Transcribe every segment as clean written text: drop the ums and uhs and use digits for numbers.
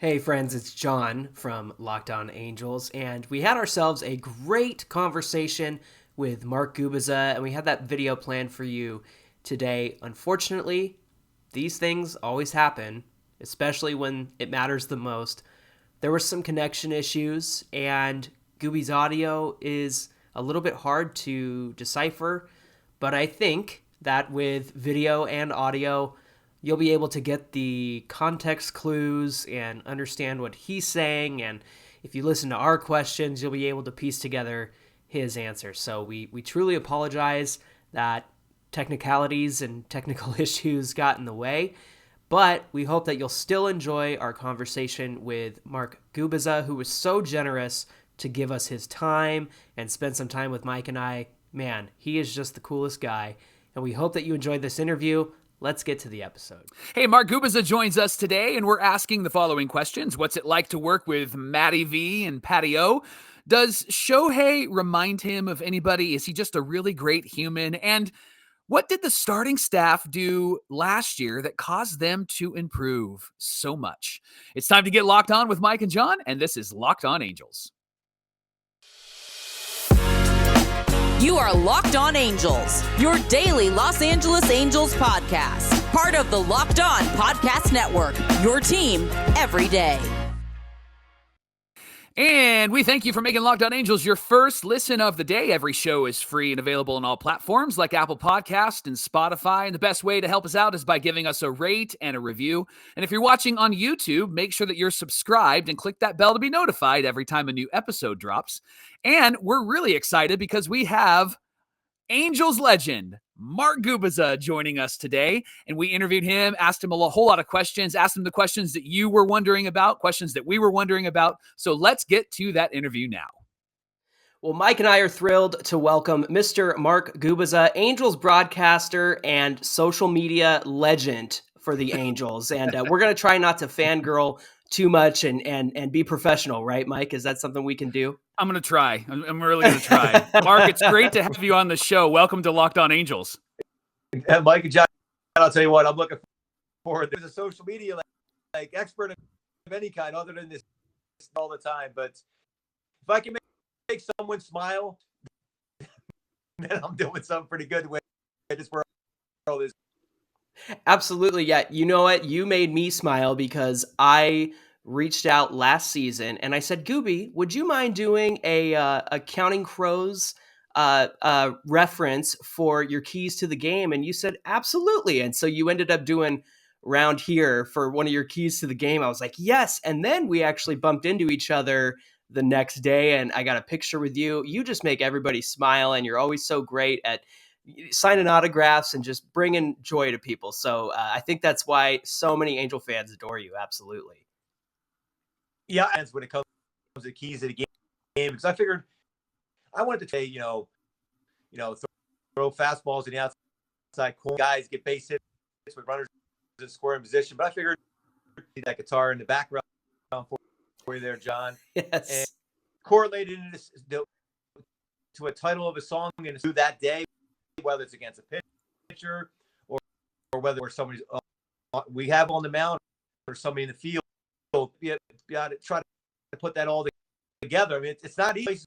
Hey friends, it's John from Locked On Angels, and we had ourselves a great conversation with Mark Gubicza, and we had that video planned for you today. Unfortunately, these things always happen, especially when it matters the most. There were some connection issues, and Gubie's audio is a little bit hard to decipher, but I think that with video and audio, you'll be able to get the context clues and understand what he's saying. And if you listen to our questions, you'll be able to piece together his answers. So we truly apologize that technicalities and technical issues got in the way. But we hope that you'll still enjoy our conversation with Mark Gubicza, who was so generous to give us his time and spend some time with Mike and I. Man, he is just the coolest guy. And we hope that you enjoyed this interview. Let's get to the episode. Hey, Mark Gubicza joins us today, and we're asking the following questions. What's it like to work with Matty V and Patty O? Does Shohei remind him of anybody? Is he just a really great human? And what did the starting staff do last year that caused them to improve so much? It's time to get locked on with Mike and John, and this is Locked On Angels. You are Locked On Angels, your daily Los Angeles Angels podcast. Part of the Locked On Podcast Network, your team every day. And we thank you for making Locked On Angels your first listen of the day. Every show is free and available on all platforms like Apple Podcast and Spotify. And the best way to help us out is by giving us a rate and a review. And if you're watching on YouTube, make sure that you're subscribed and click that bell to be notified every time a new episode drops. And we're really excited because we have Angels legend Mark Gubicza joining us today, and we interviewed him, asked him a whole lot of questions, asked him the questions that you were wondering about, questions that we were wondering about. So let's get to that interview now. Well, Mike and I are thrilled to welcome Mr. Mark Gubicza, Angels broadcaster and social media legend for the Angels. And we're going to try not to fangirl too much and be professional, right, Mike? Is that something we can do? I'm going to try. I'm really going to try. Mark, it's great to have you on the show. Welcome to Locked On Angels. And Mike and John, I'll tell you what, I'm looking forward. There's a social media like expert of any kind other than this all the time. But if I can make someone smile, then I'm doing something pretty good with this world is. Absolutely. Yeah. You know what? You made me smile because I reached out last season and I said, Gubie, would you mind doing a Counting Crows reference for your keys to the game? And you said, absolutely. And so you ended up doing Round Here for one of your keys to the game. I was like, yes. And then we actually bumped into each other the next day and I got a picture with you. You just make everybody smile and you're always so great at signing autographs and just bringing joy to people. So I think that's why so many Angel fans adore you. Absolutely. Yeah, and when it comes to the keys to the game, because I figured I wanted to say, throw fastballs in the outside corner, guys get base hits with runners in scoring position. But I figured that guitar in the background for you there, John. Yes. And correlated to a title of a song and do that day, whether it's against a pitcher or whether somebody's we have on the mound or somebody in the field. Try to put that all together. I mean, it's not easy.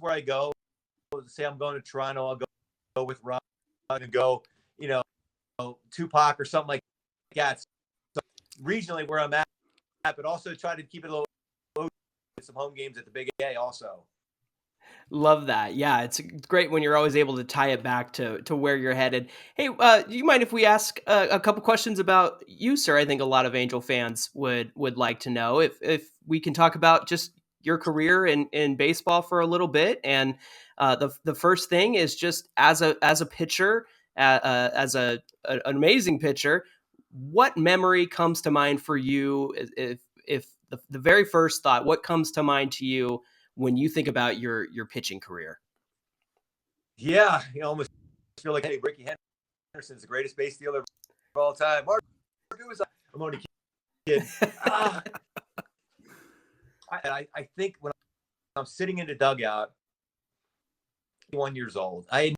Where I go, say I'm going to Toronto, I'll go with Ron and go, Tupac or something like that. So regionally where I'm at, but also try to keep it a little with some home games at the Big A also. Love that. Yeah, it's great when you're always able to tie it back to where you're headed. Hey, do you mind if we ask a couple questions about you, sir? I think a lot of Angel fans would like to know if we can talk about just your career in baseball for a little bit. And the first thing is just as a pitcher, as an amazing pitcher, what memory comes to mind for you? If the very first thought, what comes to mind to you when you think about your pitching career? Yeah, you almost feel like, hey, Ricky Henderson's the greatest base stealer of all time. Mark Gubicza, I'm only kidding. I think when I'm sitting in the dugout, 21 years old, I had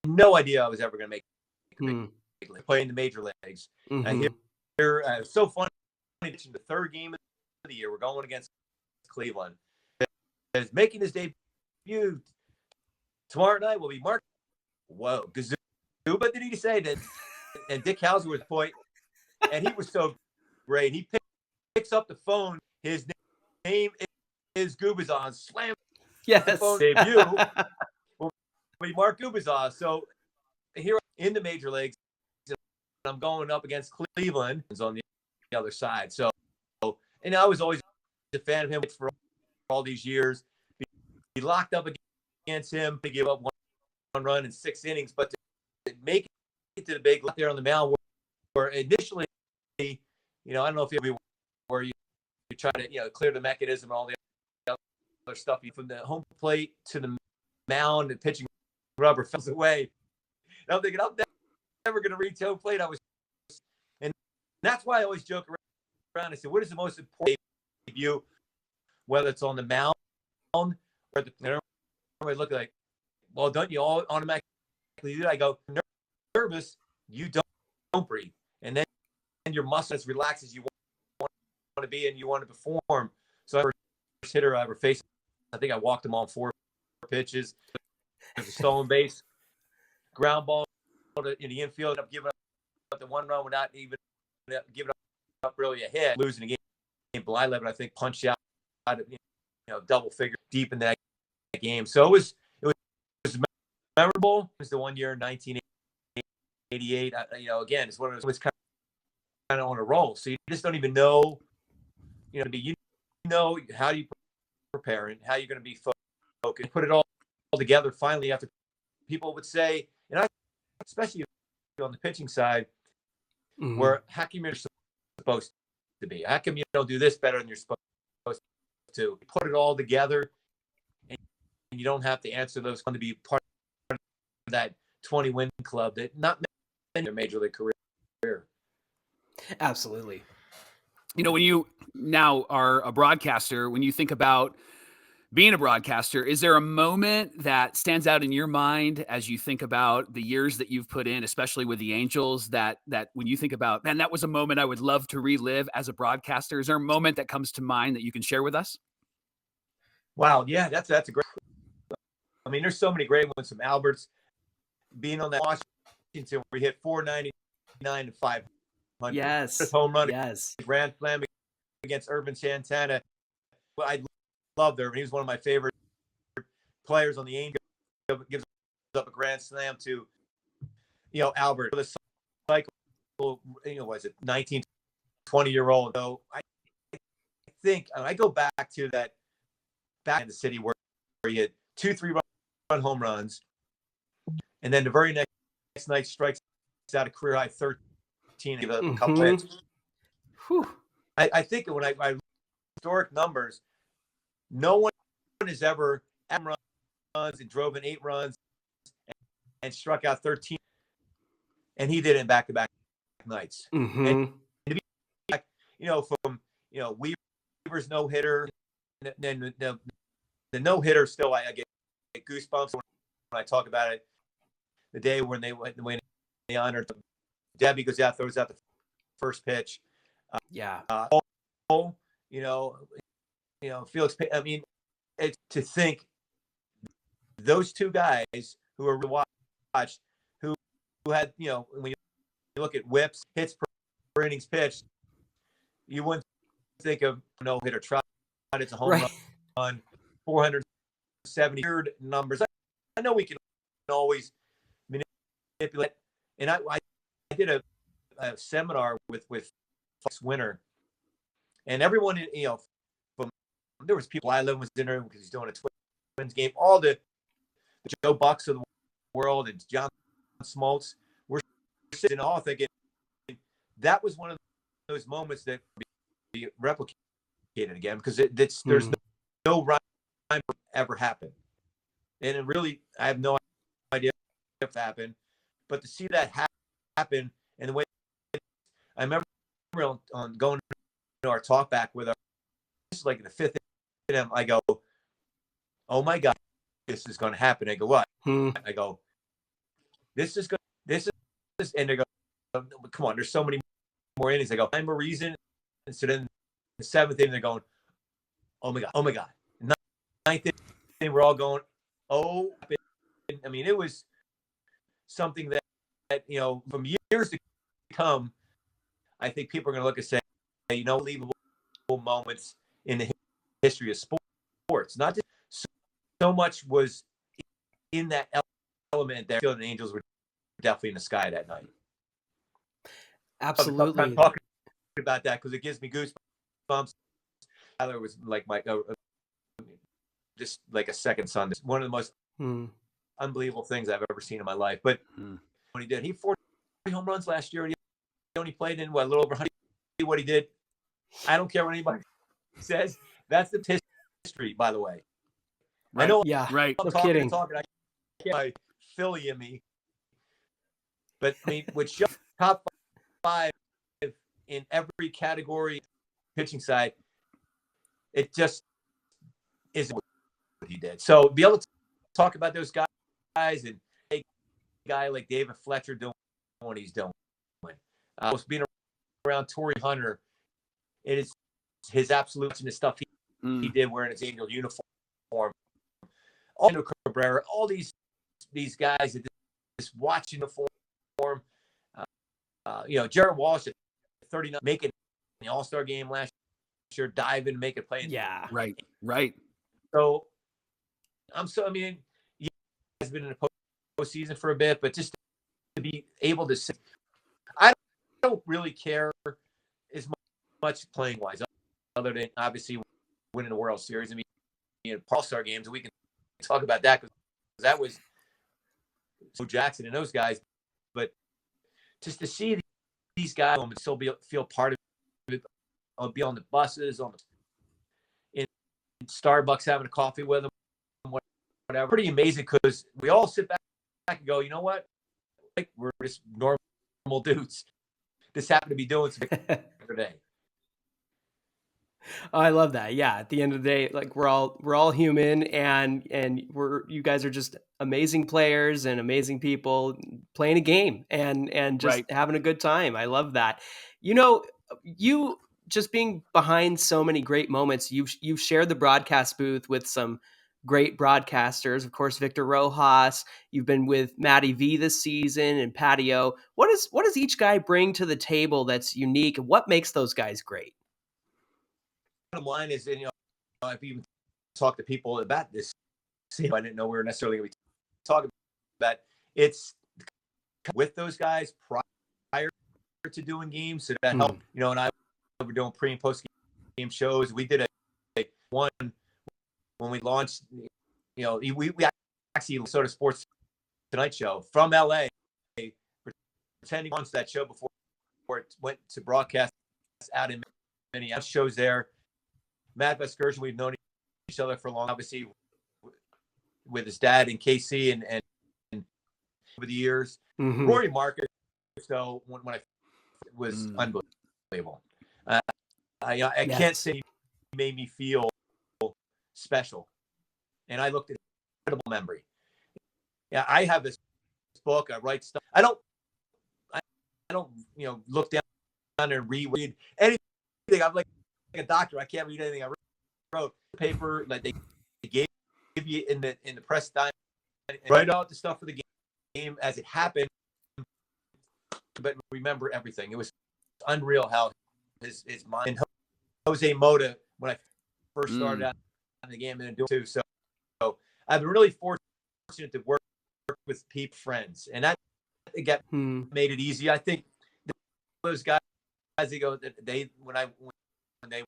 no idea I was ever going to make play in the major leagues. Mm-hmm. I hear it's so funny. In the third game of the year. We're going against Cleveland. Is making his debut tomorrow night will be Mark. Whoa, Gubicza, did he say that? And Dick Hauser was point, and he was so great. He picks up the phone. His name is Gubicza. Slam the phone. Debut will be Mark Gubicza. So here in the major leagues, I'm going up against Cleveland. It's on the other side. So, and I was always a fan of him for all these years. He locked up against him to give up one run in 6 innings, but to make it to the big there on the mound where initially, I don't know if you where you try to clear the mechanism and all the other stuff from the home plate to the mound and pitching rubber falls away. And I'm thinking I'm never going to reach home plate. And that's why I always joke around. I said, what is the most important debut, whether it's on the mound or the everybody look like, well, don't you all automatically do that? I go, nervous, you don't breathe. And then your muscles relax as you want to be and you want to perform. So first hitter I ever faced, I think I walked him on 4 pitches. There's a stolen base, ground ball in the infield, ended up giving up the 1 run without even giving up really a hit, losing the game. Blyleven, I think, punched out, double figure deep in that game. So it was memorable. It was the 1 year in 1988. Again, it's one of those. It was kind of on a roll. So you just don't even know. How you prepare and how you're going to be focused. Put it all together. Finally, after people would say, and I, especially on the pitching side, where how come you're supposed to be? How come you don't do this better than you're supposed to? Put it all together, and you don't have to answer those. Going to be part of that 20-win club that not many in their major league career. Absolutely. When you now are a broadcaster, when you think about being a broadcaster, is there a moment that stands out in your mind as you think about the years that you've put in, especially with the Angels, that when you think about, man, that was a moment I would love to relive as a broadcaster? Is there a moment that comes to mind that you can share with us? Wow. Yeah, that's a great. I mean, there's so many great ones from Alberts being on that Washington where we hit 499 and 500. Yes. Home run. Yes. Grand slam against Irvin Santana. I loved Irvin. He was one of my favorite players on the Angels. Gives up a grand slam to, Albert. The cycle, was it 19, 20-year-old? So I think I go back to that back in the city where he had 2 3-run home runs, and then the very next night strikes out a career high 13. Give a couple hits. I think when I historic numbers, no one has ever runs and drove in 8 runs and struck out 13, and he did it in back-to-back nights. And to be back, from Weaver's no hitter, and then the no hitter still I get goosebumps when I talk about it. The day when they honored Debbie goes out, throws out the first pitch. Felix. I mean, it's to think those 2 guys who are watched, who had when you look at whips, hits per innings pitched, you wouldn't think of no hitter. Trout, it's a home run, 470 numbers. I know we can always manipulate, and I did a seminar with Fox Winter, and everyone, there was people. Blyleven was in there because he's doing a Twins game. All the Joe Bucks of the world and John Smoltz were sitting all thinking that was one of those moments that could be replicated again because there's no rhyme ever happened, and it really I have no idea if it happened, but to see that happen and the way I remember on going to our talk back with our, this is like in the 5th inning, I go, oh my God, this is going to happen. I go, what? I go, this is, and they go, come on, there's so many more innings. I go, I'm a reason. And so then the 7th inning, they're going, oh my God. 9th inning, we're all going, oh. I mean, it was something that from years to come, I think people are going to look and say, unbelievable moments in the history of sports. Not just so much was in that element that the Angels were definitely in the sky that night. Absolutely. I'm talking about that because it gives me goosebumps. Tyler was like just like a second son. One of the most unbelievable things I've ever seen in my life. But when he did, he 40 home runs last year, and he only played in a little over 100. What he did, I don't care what anybody says. That's the history, by the way. Right. I know. Yeah. Right. I'm no talking. kidding. I get my Philly in me, but I mean, with top 5 in every category, pitching side, it just isn't what he did. So be able to talk about those guys and a guy like David Fletcher doing what he's doing. Being around Torrey Hunter, it is his absolute and the stuff he did wearing his Angel uniform. All Cabrera, all these guys that just watching the form. Jared Walsh at 39, making the All-Star game last year, dive in and make it play. Yeah. Right. So you guys been in the postseason for a bit, but just to be able to sit, I don't really care as much playing wise, other than obviously winning the World Series. I mean, All-Star games, we can talk about that because that was Joe Jackson and those guys. But just to see these guys and still feel part of it, I'll be on the buses, in Starbucks having a coffee with them, whatever. Pretty amazing because we all sit back and go, you know what? Like, we're just normal dudes. Just happen to be doing something today. Oh, I love that. Yeah. At the end of the day, like we're all human, and you guys are just amazing players and amazing people playing a game and just having a good time. I love that. You just being behind so many great moments. You've shared the broadcast booth with some great broadcasters, of course, Victor Rojas. You've been with Matty V this season and Patio. What does each guy bring to the table that's unique, and what makes those guys great? Bottom line is, I've even talked to people about this. I didn't know we were necessarily going to be talking about it's with those guys prior to doing games, so that helped. And I were doing pre and post game shows. We did a one when we launched. We actually sort of Sports Tonight show from LA, pretending to launch that show before it went to broadcast out in Minneapolis. Shows there. Matt Vescursion, we've known each other for a long, obviously, with his dad and KC and over the years. Rory Marcus, so when I was unbelievable. I can't say he made me feel special. And I looked at incredible memory. Yeah, I have this book. I write stuff. I don't look down and reread anything. I'm like a doctor. I can't read anything I wrote. Paper that they gave you in the press time, and write out the stuff for the game as it happened. But remember everything. It was unreal how his mind. And Jose Mota, when I first started out in the game, and doing too. So I've been really fortunate to work with people, friends, and that made it easy. I think those guys, they go, when they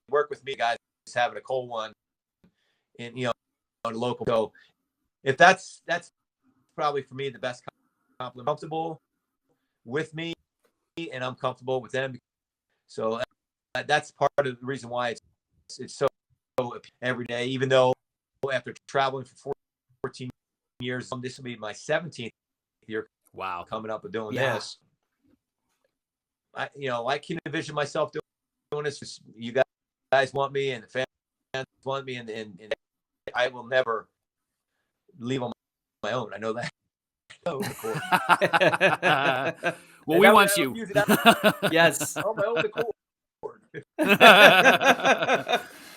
work with me, guys having a cold one, and local. So if that's probably for me the best compliment. Comfortable with me, and I'm comfortable with them. So that's part of the reason why it's so every day. Even though after traveling for 14 years, this will be my 17th year. Wow, coming up and doing this. I can envision myself doing this. You guys want me, and the fans want me, and I will never leave on my own. I know that. Well, we want you. Yes. On my own accord.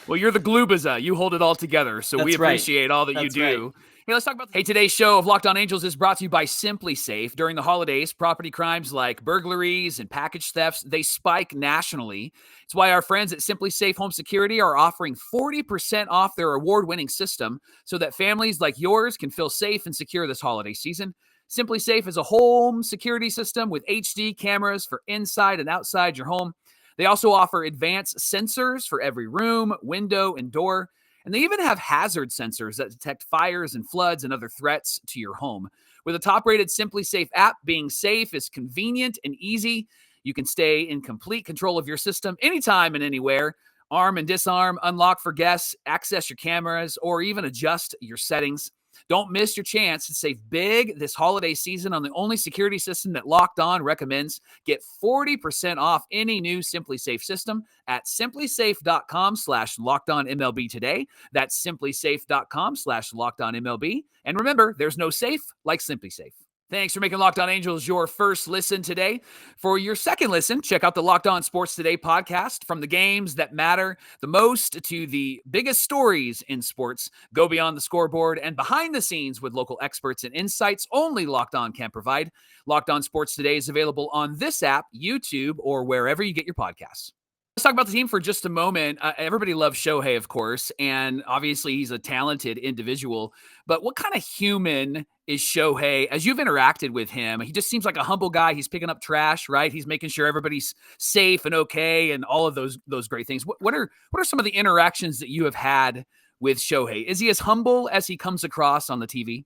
Well, you're the Gubicza. You hold it all together, so we appreciate all that you do. Hey, let's talk about today's show of Locked On Angels is brought to you by SimpliSafe. During the holidays, property crimes like burglaries and package thefts, they spike nationally. It's why our friends at SimpliSafe Home Security are offering 40% off their award-winning system so that families like yours can feel safe and secure this holiday season. SimpliSafe is a home security system with HD cameras for inside and outside your home. They also offer advanced sensors for every room, window, and door. And they even have hazard sensors that detect fires and floods and other threats to your home. With a top-rated SimpliSafe app, being safe is convenient and easy. You can stay in complete control of your system anytime and anywhere. Arm and disarm, unlock for guests, access your cameras, or even adjust your settings. Don't miss your chance to save big this holiday season on the only security system that Locked On recommends. Get 40% off any new SimpliSafe system at simplisafe.com/LockedOnMLB today. That's simplisafe.com/LockedOnMLB. And remember, there's no safe like SimpliSafe. Thanks for making Locked On Angels your first listen today. For your second listen, check out the Locked On Sports Today podcast. From the games that matter the most to the biggest stories in sports, go beyond the scoreboard and behind the scenes with local experts and insights only Locked On can provide. Locked On Sports Today is available on this app, YouTube, or wherever you get your podcasts. Let's talk about the team for just a moment. Everybody loves Shohei, of course, and obviously he's a talented individual. But what kind of human is Shohei? As you've interacted with him, he just seems like a humble guy. He's picking up trash, right? He's making sure everybody's safe and okay, and all of those great things. What are some of the interactions that you have had with Shohei? Is he as humble as he comes across on the TV?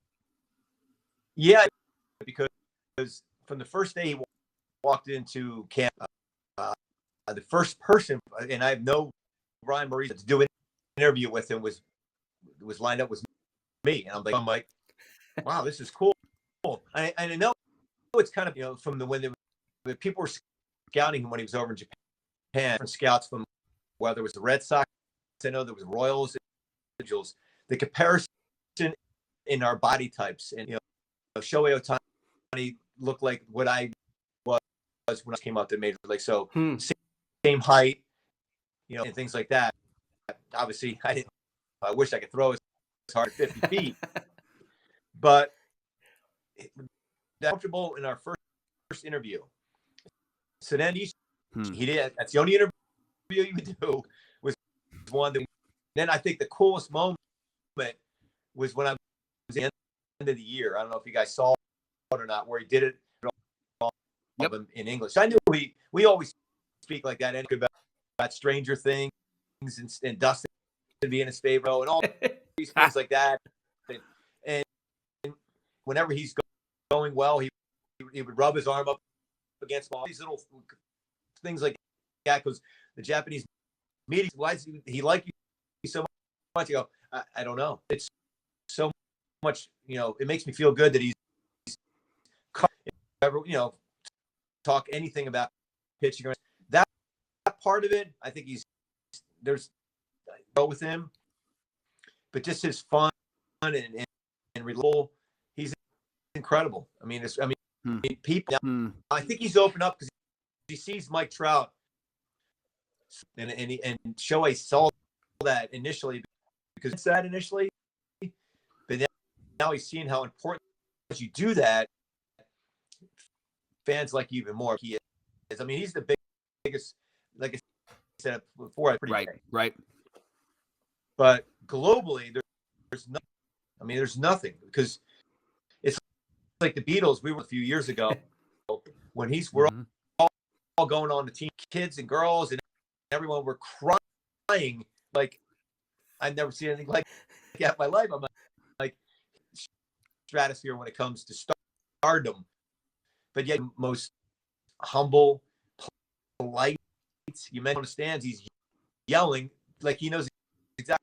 Yeah, because from the first day he walked into camp. The first person, and I have no rhyme or reason to do an interview with him, was lined up with me, and I'm like, wow, this is cool. And I know it's kind of from when people were scouting him when he was over in Japan, different scouts from whether it was the Red Sox, I know there was Royals, Angels. The comparison in our body types, and Shohei Ohtani looked like what I was when I came out to Major League. So. Same height, and things like that. Obviously, I wish I could throw as hard as 50 feet, but comfortable in our first interview. So then he did. That's the only interview you would do was one that. Then I think the coolest moment was when I was at the end of the year. I don't know if you guys saw it or not, where he did it in English. So I knew we always speak like that and about Stranger Things and Dustin being his favorite and all these things like that. And whenever he's going well, he would rub his arm up against all these little things like that, because the Japanese media, why does he like you so much? You go, I don't know. It's so much, it makes me feel good that he's ever, talk anything about pitching. That part of it, I think there's go with him, but just his fun and relatable, he's incredible. I mean, people. I think he's opened up because he sees Mike Trout, and Shohei saw that initially but now he's seeing how important as you do that, fans like you even more. He is. I mean, he's the biggest, like I said before. Right. But globally, there's nothing, because it's like the Beatles. We were a few years ago when we're all going on the team, kids and girls and everyone were crying like I've never seen anything like that in my life. I'm like stratosphere when it comes to stardom, but yet most humble, polite. You mentioned on the stands, he's yelling like he knows exactly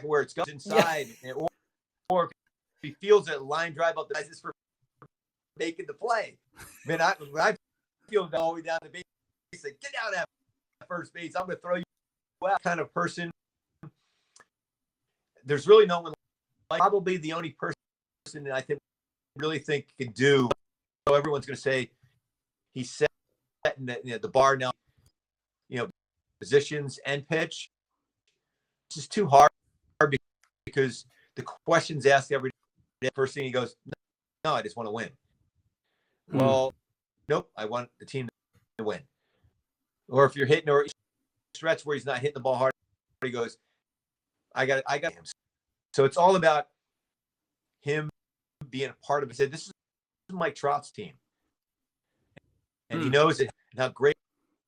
where it's going inside, or if he feels a line drive up the ice for making the play. Man, I feel all the way down the base, like, get down at first base. I'm going to throw you out, kind of person. There's really no one, probably the only person that I really think could do. So everyone's going to say he's setting the bar now, positions and pitch. It's just too hard because the questions asked every day. First thing he goes, no, I just want to win. Well, nope, I want the team to win. Or if you're hitting or stretch where he's not hitting the ball hard, he goes, I got him. So it's all about him being a part of it. He said, this is Mike Trout's team. And he knows it, how great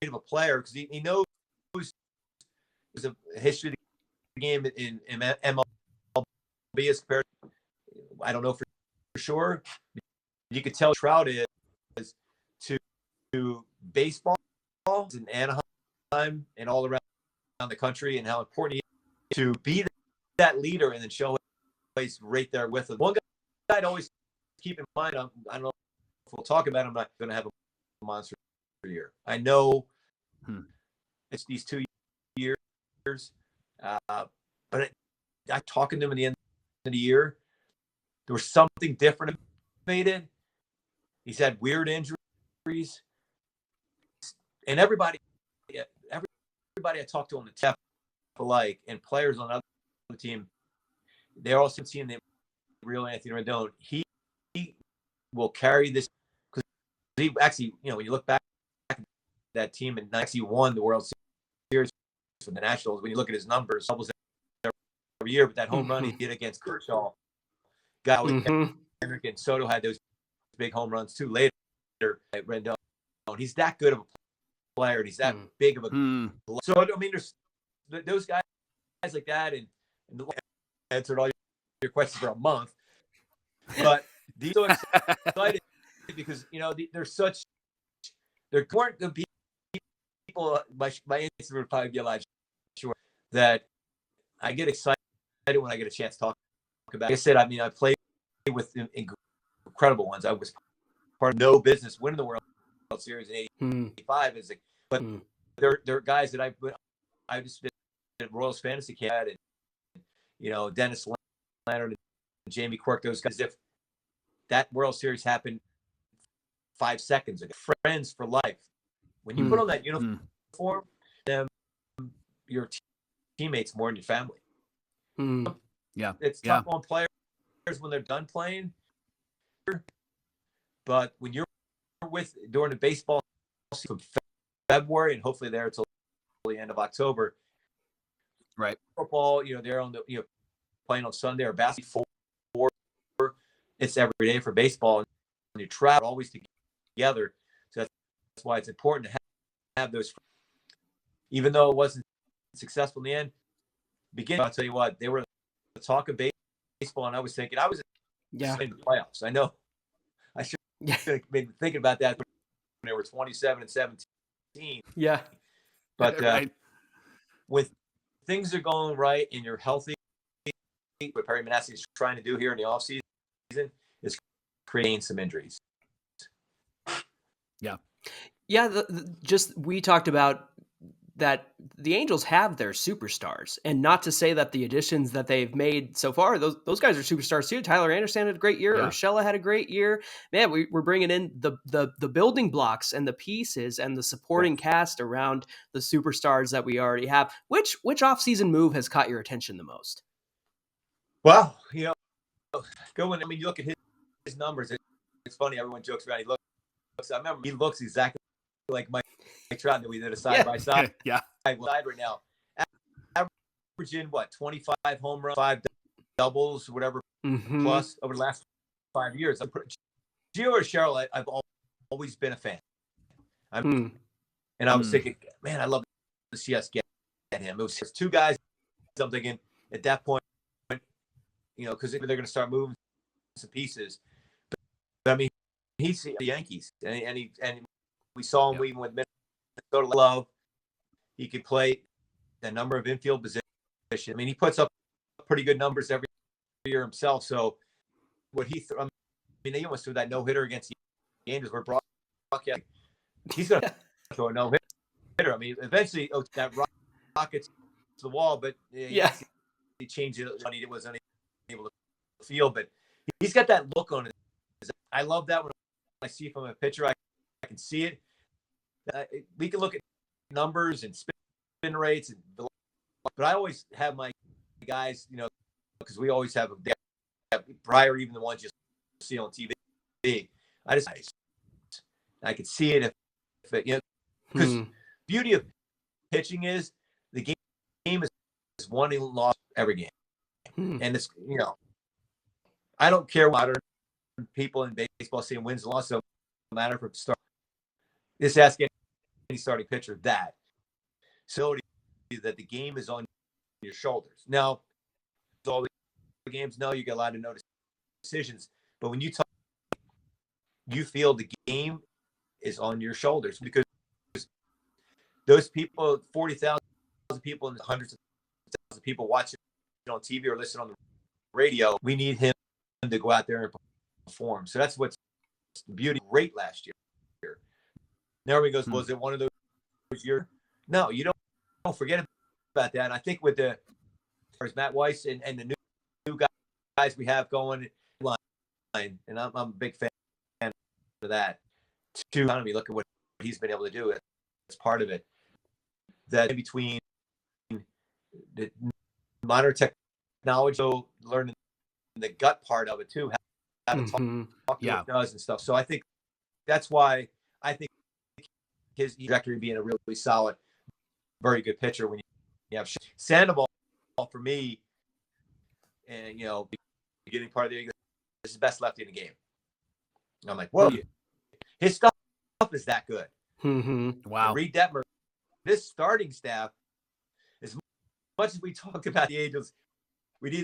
of a player, because he knows there's a history of the game in MLB as compared, I don't know for sure. You could tell Trout is to baseball in Anaheim and all around the country, and how important he is to be that leader, and then Shohei is right there with him. One guy I'd always keep in mind, I don't know if we'll talk about him, I'm not going to have a monster year. I know it's these 2 years, but I talking to him at the end of the year, there was something different made it. He's had weird injuries, and everybody I talked to on the tap, and players on the other team, they're also seeing the real Anthony Rendon. He will carry this, because he actually, when you look back at that team, and actually won the World Series for the Nationals. When you look at his numbers, doubles every year, but that home run he did against Kershaw, Henrik and Soto had those big home runs too later at Rendon. He's that good of a player, and he's that big of a so I mean, there's those guys like that, and answered all your questions for a month, but these are excited because there weren't going to be people. My answer would probably be a lot short. That I get excited when I get a chance to talk about. Like I said, I mean, I played with incredible ones. I was part of no business winning the World Series in '85, but they're guys that I just been at Royals Fantasy Camp, and Dennis Leonard and Jamie Quirk, those guys. If that World Series happened 5 seconds ago, friends for life. When you put on that uniform, them your teammates more than your family. Yeah, it's tough on players when they're done playing, but when you're during the baseball season from February and hopefully there until the end of October, right? Football, they're on the playing on Sunday, or basketball. It's every day for baseball, and you travel always together. So that's why it's important to have those. Even though it wasn't successful in the end, I'll tell you what, they were the talk of baseball, and I was thinking, in the playoffs. I know I should have been thinking about that when they were 27 and 17. Yeah. But when things are going right and you're healthy, what Perry Manassi is trying to do here in the offseason is creating some injuries. Yeah. Yeah. We talked about that the Angels have their superstars, and not to say that the additions that they've made so far, those guys are superstars too. Tyler Anderson had a great year. Urshela had a great year. Man, we're bringing in the building blocks and the pieces and the supporting cast around the superstars that we already have. Which offseason move has caught your attention the most? Well, you look at his numbers. It's funny. Everyone jokes around. I remember he looks exactly like Mike Trout that we did a side by side. Right now, averaging 25 home runs, 5 doubles, whatever, plus over the last 5 years. Gio Urshela, I've always been a fan. And I was thinking, man, I love to see us get him. It was two guys. I'm thinking at that point, because they're going to start moving some pieces. But I mean, he's the Yankees, and we saw him even with Minnesota Love. He could play a number of infield positions. I mean, he puts up pretty good numbers every year himself. So what he they almost threw that no-hitter against the Angels. We're broadcasting. He's going to throw a no-hitter. I mean, eventually that rockets to the wall, but he changed it. He was unable to feel, but he's got that look on it. I love that when I see from a pitcher. I can see it. We can look at numbers and spin spin rates, but I always have my guys, because we always have prior, even the ones you see on TV. I could see it because beauty of pitching is the game is won and lost every game, and it's I don't care what modern people in baseball saying wins and losses don't matter from start. Just ask any starting pitcher that. So that the game is on your shoulders. Now, all the games, no, you get a lot of no decisions. But when you talk, you feel the game is on your shoulders because those people, 40,000 people and hundreds of thousands of people watching on TV or listening on the radio, we need him to go out there and perform. So that's what's the beauty. Great last year. Now he goes, was it one of those years? No, you don't forget about that. And I think with the Matt Weiss and the new guys we have going line, and I'm a big fan of that. To look at what he's been able to do. It's part of it. That in between the modern technology, so learning the gut part of it too, how to talk to what it does and stuff. So I think that's why I think his trajectory being a really solid, very good pitcher when you have Sandoval for me, and beginning part of the year, this is the best lefty in the game. And I'm like, whoa, his stuff is that good. Wow. And Reed Detmer, this starting staff, as much as we talk about the Angels, we need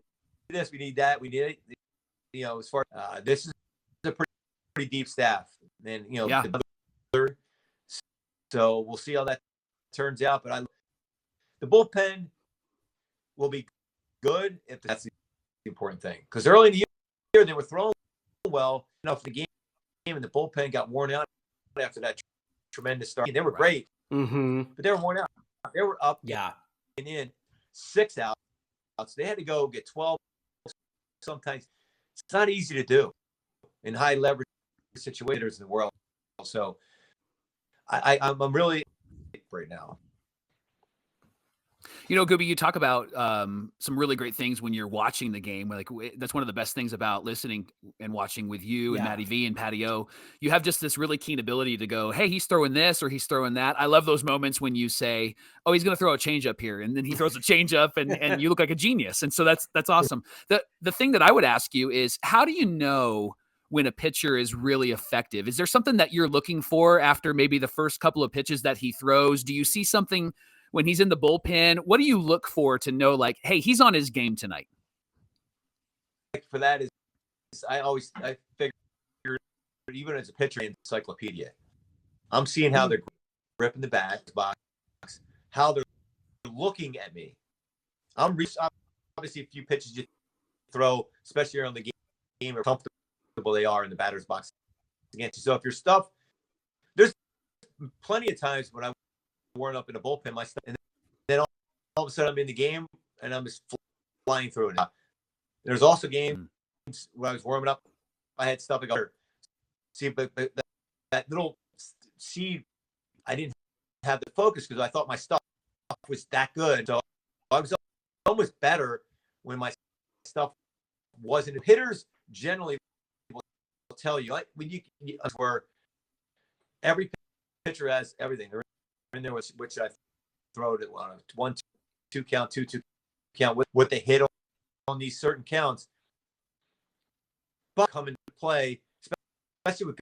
this, we need that, we need it. As far this is a pretty deep staff, and so we'll see how that turns out. But the bullpen will be good if that's the important thing. Because early in the year they were throwing well enough for the game, and the bullpen got worn out after that tremendous start. They were great, but they were worn out. They were up and in 6 outs. They had to go get 12. Sometimes it's not easy to do in high leverage situations in the world. So I'm really right now. Gubie, you talk about some really great things when you're watching the game. Like that's one of the best things about listening and watching with you and Matty V and Patty O. You have just this really keen ability to go, hey, he's throwing this or he's throwing that. I love those moments when you say, oh, he's going to throw a changeup here, and then he throws a changeup, and you look like a genius. And so that's awesome. The thing that I would ask you is, how do you know when a pitcher is really effective? Is there something that you're looking for after maybe the first couple of pitches that he throws? Do you see something when he's in the bullpen? What do you look for to know, like, hey, he's on his game tonight? For that is I figure, even as a pitcher encyclopedia, I'm seeing how they're gripping the box, how they're looking at me. Obviously a few pitches you throw, especially early in the game, are comfortable they are in the batter's box against you. So if your stuff, there's plenty of times when I warm up in a bullpen, my stuff, and then all of a sudden I'm in the game and I'm just flying through it. There's also games when I was warming up, I had stuff I go, see, but that little seed, I didn't have the focus because I thought my stuff was that good. So I was almost better when my stuff wasn't. Hitters generally will tell you, like when you where every pitcher has everything. They're in there, which I throw it on a 1-2 count, 2-2 count, what they hit on these certain counts. But come into play, especially with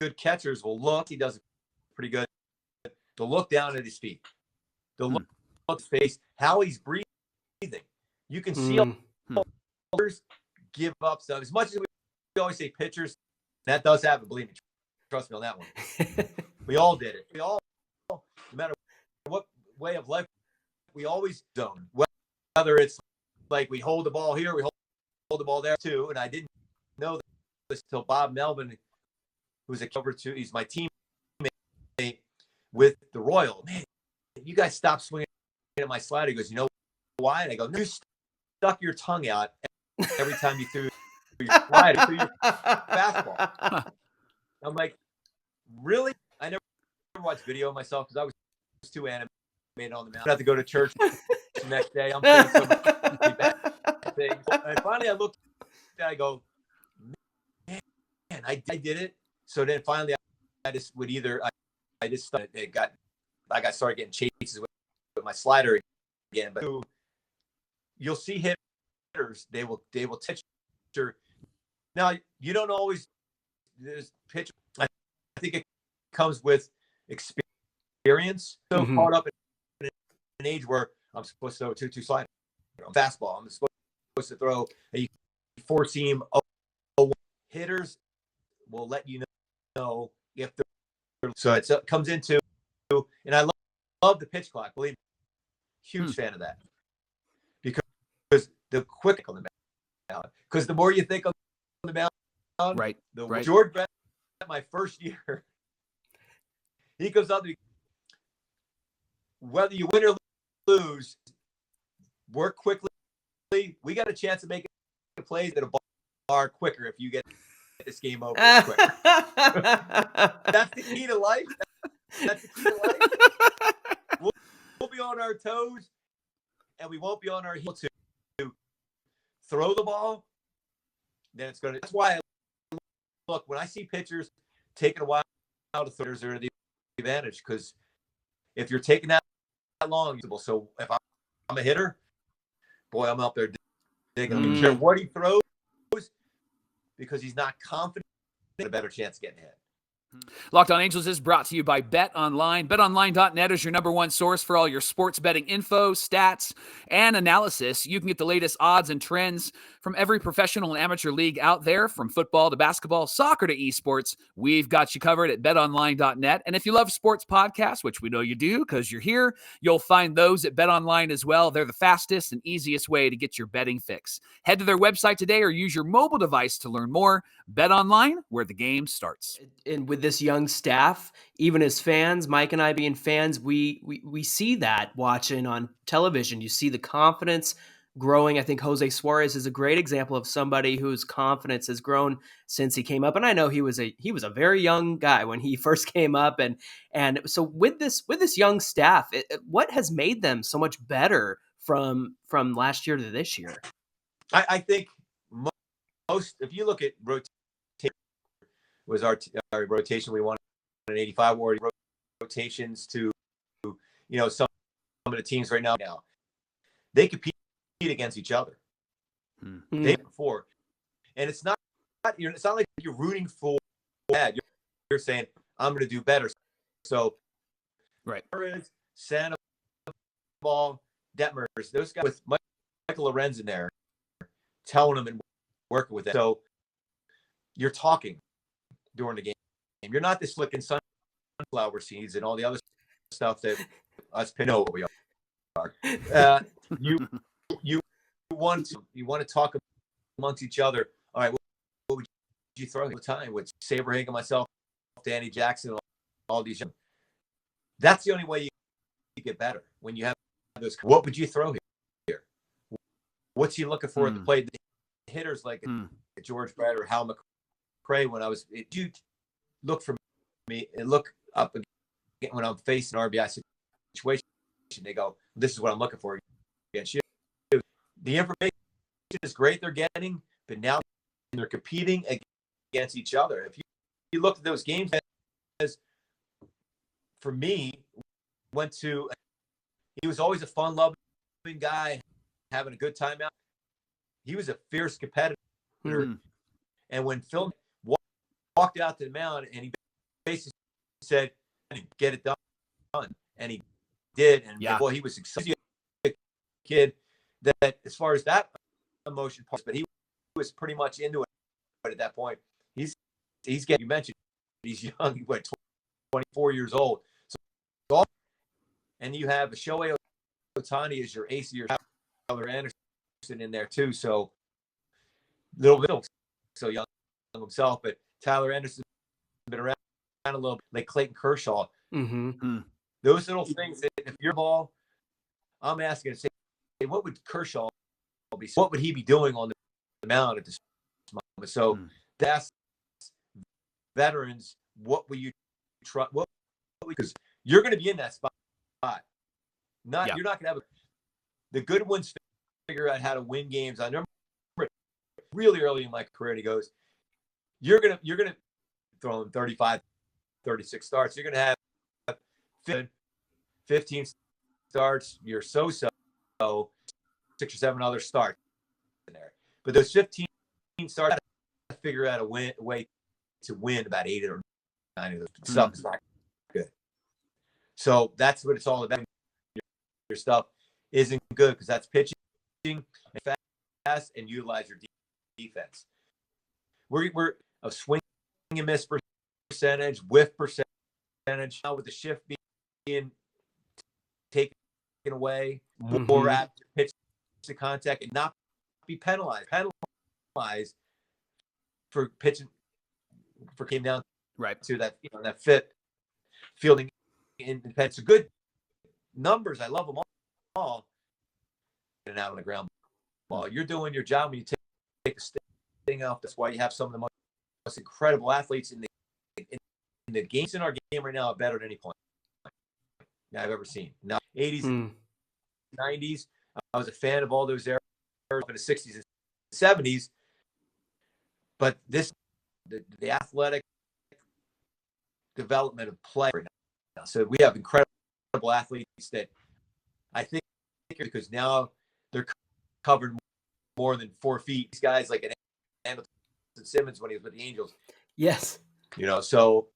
good catchers, will look. He does it pretty good. They'll look down at his feet. They'll look at his face, how he's breathing. You can see others give up stuff. As much as we always say pitchers, that does happen. Believe me, trust me on that one. We all did it. We all, no matter what way of life, we always zone. Whether it's like we hold the ball here, we hold the ball there too. And I didn't know this until Bob Melvin, who's a cover two, he's my teammate with the Royal. Man, you guys stop swinging at my slider. He goes, you know why? And I go, no, you stuck your tongue out every time you threw your slider, threw your fastball. I'm like, really? I never watched video of myself because I was too animated made it on the mound. I have to go to church the next day. I'm saying some bad things. And finally, I looked at it, I go, man, I did it. So then finally, I just would either I just started, I started getting chases with my slider again. But you'll see hitters, they will pitch. Now you don't always pitch. I think it comes with experience. So caught up in an age where I'm supposed to throw a 2-2 slider, fastball. I'm supposed to throw a 4-seam. Hitters will let you know if they're so it comes into, and I love the pitch clock. Believe me, huge fan of that because the quick on the mound. Because the more you think on the mound, right? George Brett, my first year, he comes up to me, whether you win or lose, work quickly. We got a chance of making plays that are quicker if you get this game over quicker. That's the key to life. That's the key to life. We'll be on our toes, and we won't be on our heels to throw the ball. Then it's going to. That's why I look when I see pitchers taking a while to throw, they're the advantage because if you're taking that long, so if I'm a hitter, boy, I'm up there digging. I don't care what he throws because he's not confident. A better chance of getting hit. Locked On Angels is brought to you by BetOnline. BetOnline.net is your number one source for all your sports betting info, stats, and analysis. You can get the latest odds and trends from every professional and amateur league out there, from football to basketball, soccer to esports. We've got you covered at BetOnline.net. And if you love sports podcasts, which we know you do because you're here, you'll find those at BetOnline as well. They're the fastest and easiest way to get your betting fix. Head to their website today or use your mobile device to learn more. BetOnline, where the game starts. And with this young staff, even as fans, Mike and I being fans, we see that watching on television. You see the confidence growing. I think Jose Suarez is a great example of somebody whose confidence has grown since he came up. And I know he was a very young guy when he first came up. And so with this young staff, what has made them so much better from last year to this year? I think most, if you look at rotation, was our rotation. We won an 85 award rotations to, some of the teams right now. They compete against each other. Day before, and it's not like you're rooting for bad. You're saying I'm going to do better. So, right, Sandoval, Detmers, those guys with Michael Lorenz in there, telling them and working with them. So you're talking during the game. You're not just flicking sunflower seeds and all the other stuff that us know what we are. You want to talk amongst each other. All right, what would you throw at the time with Saberhagen, myself, Danny Jackson, all these young. That's the only way you get better when you have those. What would you throw here? What's he looking for at the plate? The hitters like George Brett or Hal McRae. When you look for me and look up again when I'm facing an RBI situation, they go, "This is what I'm looking for against you." The information is great they're getting, but now they're competing against each other. If you look at those games, as for me, he was always a fun-loving guy, having a good time out. He was a fierce competitor. And when Phil walked out to the mound and he basically said, "Get it done," and he did. And boy, he was successful kid that as far as that emotion part, but he was pretty much into it at that point. He's getting, you mentioned he's young, he went 24 years old. So, and you have a Shohei Ohtani as your ace of your Tyler Anderson in there too. So little bit so young himself, but Tyler Anderson's been around a little bit, like Clayton Kershaw. Those little things that if your ball, I'm asking to say, hey, what would Kershaw be? What would he be doing on the mound at this moment? So that's veterans. What will you try? Because you're going to be in that spot. You're not going to have the good ones figure out how to win games. I remember really early in my career, and he goes, you're going to throw in 35, 36 starts. You're going to have 15 starts. You're so 6 or 7 other starts in there. But those 15 starts, to figure out a way to win about 8 or 9 of those. Stuff is not good. So that's what it's all about. Your stuff isn't good because that's pitching fast and utilize your defense. We're a swing and miss percentage, whiff percentage. Now with the shift being taken away, more apt to pitch to contact and not be penalized for pitching for came down to that that fit fielding independence. So good numbers. I love them all. And out on the ground ball. You're doing your job when you take the sting off. That's why you have some of the most incredible athletes in the games in our game right now are better at any point I've ever seen. Now, 80s, 90s, I was a fan of all those eras in the 60s and 70s. But the athletic development of play right now. So we have incredible athletes that I think because now they're covered more than 4 feet. These guys like an Anderson Simmons when he was with the Angels. Yes. So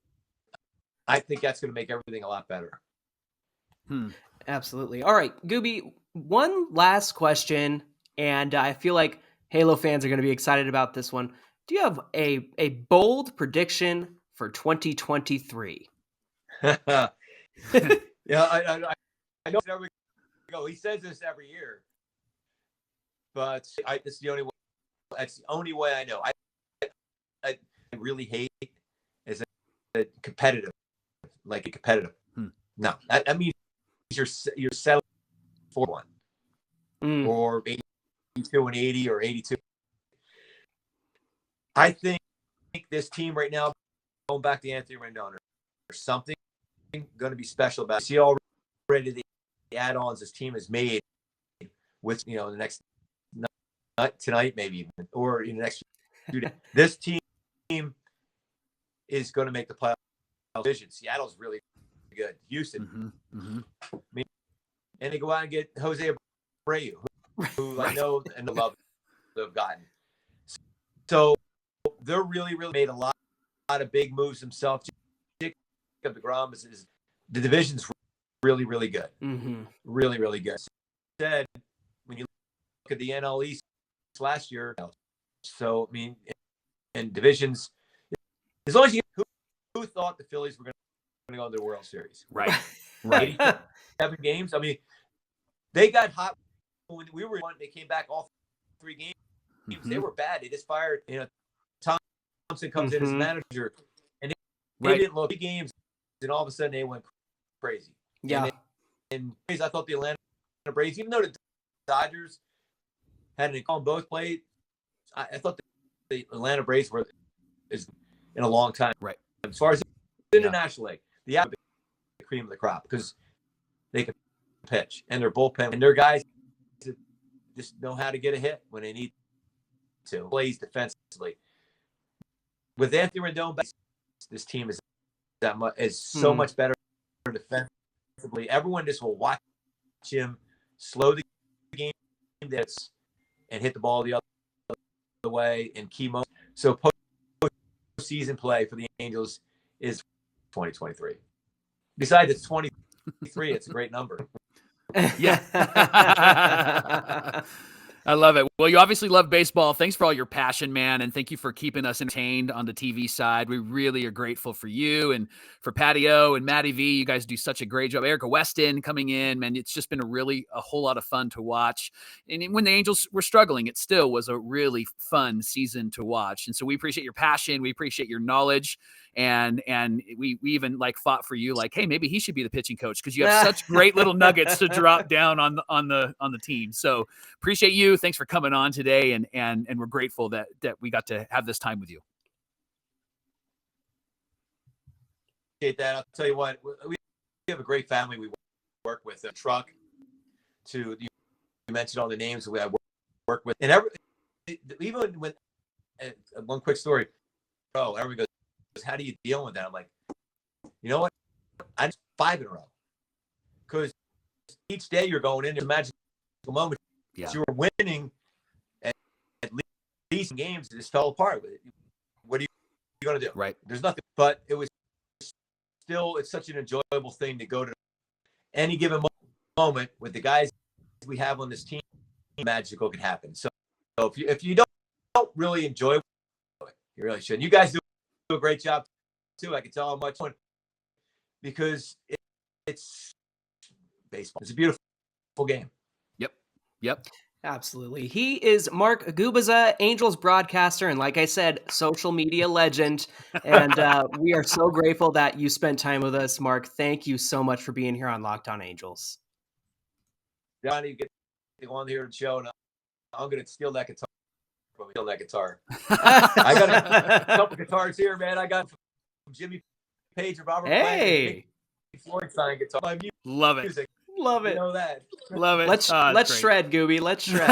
I think that's going to make everything a lot better. Absolutely. All right, Gubie, one last question, and I feel like Halo fans are going to be excited about this one. Do you have a bold prediction for 2023? Yeah, I know it's never go. He says this every year, but it's the only way. That's the only way I know. I really hate is a competitive, like a competitive. No, I mean you're settling for one or 82 and 80 or 82. I think this team right now, going back to Anthony Rendon, there's something going to be special about it. See already the add-ons this team has made with the next tonight maybe even, or in the next few days. This team is going to make the playoff division. Seattle's really good. Houston, I mean, and they go out and get Jose Abreu, who I know and love have gotten. So they're really made a lot of big moves themselves. Jacob deGrom is the division's really good. Really good. Said when you look at the NL East last year, so I mean, and divisions, as long as who thought the Phillies were going to go to the World Series? Right. 87 games. I mean, they got hot when we were on. They came back all 3 games. They were bad. They just fired. Thompson comes in as manager, and they didn't look 3 games, and all of a sudden they went crazy. Yeah. And I thought the Atlanta Braves, even though the Dodgers had an on both played, I thought the Atlanta Braves were in a long time. Right. As far as the International League, the cream of the crop because they can pitch and their bullpen and their guys just know how to get a hit when they need to. Plays defensively. With Anthony Rendon, this team is so much better defensively. Everyone just will watch him slow the game and hit the ball the other way in key moments. So postseason play for the Angels is 2023. Besides, it's 23. It's a great number. Yeah. I love it. Well, you obviously love baseball. Thanks for all your passion, man. And thank you for keeping us entertained on the TV side. We really are grateful for you and for Patty O and Matty V. You guys do such a great job. Erica Weston coming in, man. It's just been a whole lot of fun to watch. And when the Angels were struggling, it still was a really fun season to watch. And so we appreciate your passion. We appreciate your knowledge. And we even fought for you, hey, maybe he should be the pitching coach because you have such great little nuggets to drop down on the team. So appreciate you. Thanks for coming on today, and we're grateful that we got to have this time with you. Appreciate that. I'll tell you what, we have a great family we work with. A truck, to you mentioned all the names that I work with, and even when one quick story. Oh, everybody goes, "How do you deal with that?" I'm like, you know what? I just 5 in a row because each day you're going in, there's a magical moment. Yeah. You were winning at least in games, it just fell apart. What are you going to do? Right. There's nothing, but it was still, it's such an enjoyable thing to go to any given moment with the guys we have on this team. Magical can happen. So if you don't really enjoy it, you really shouldn't. You guys do a great job too. I can tell how much fun, because it's baseball. It's a beautiful game. Yep. Absolutely. He is Mark Gubicza, Angels broadcaster, and like I said, social media legend. And we are so grateful that you spent time with us, Mark. Thank you so much for being here on Locked On Angels. Johnny, get on here and show, and I'm going to steal that guitar. I got a couple guitars here, man. I got from Jimmy Page and Robert Plant, Floyd signed guitar. My Love it. music. Love it. You know that. Love it. Let's shred, Gubie. Let's shred.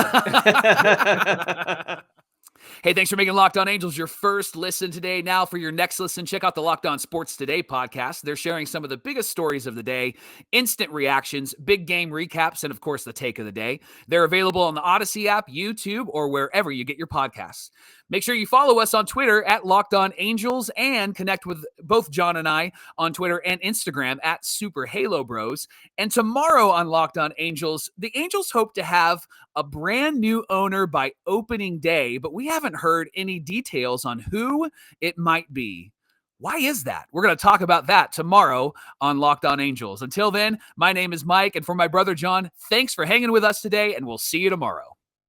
Hey, thanks for making Locked On Angels your first listen today. Now for your next listen, check out the Locked On Sports Today podcast. They're sharing some of the biggest stories of the day, instant reactions, big game recaps, and of course, the take of the day. They're available on the Odyssey app, YouTube, or wherever you get your podcasts. Make sure you follow us on Twitter at Locked On Angels and connect with both John and I on Twitter and Instagram at Super Halo Bros. And tomorrow on Locked On Angels, the Angels hope to have a brand new owner by opening day, but we haven't heard any details on who it might be. Why is that? We're going to talk about that tomorrow on Locked On Angels. Until then, my name is Mike, and for my brother John, thanks for hanging with us today, and we'll see you tomorrow.